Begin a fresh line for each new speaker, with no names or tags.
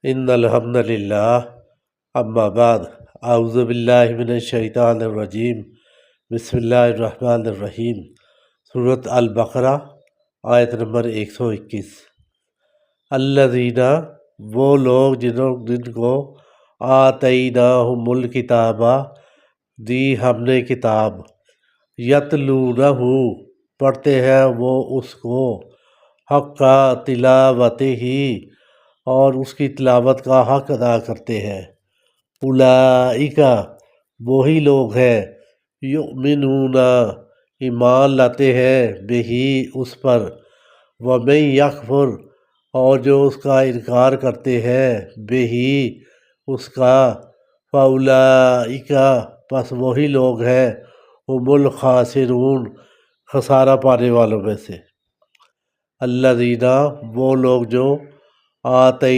ان الحمد للہ اما بعد اعوذ باللہ من الشیطان الرجیم بسم اللہ الرحمن الرحیم سورۃ البقرہ آیت نمبر 121۔ الذین وہ لوگ جن کو آتیناہم الکتاب دی ہم نے کتاب، یتلونہ پڑھتے ہیں وہ اس کو، حق تلاوتہ اور اس کی تلاوت کا حق ادا کرتے ہیں، اولئک وہی لوگ ہیں، یؤمنون ایمان لاتے ہیں بہی اس پر، ومن یکفر اور جو اس کا انکار کرتے ہیں بہی اس کا، فاولئک پس وہی لوگ ہیں، ہم الخاسرون خسارہ پانے والوں میں سے۔ الذین وہ لوگ جو آتیناہم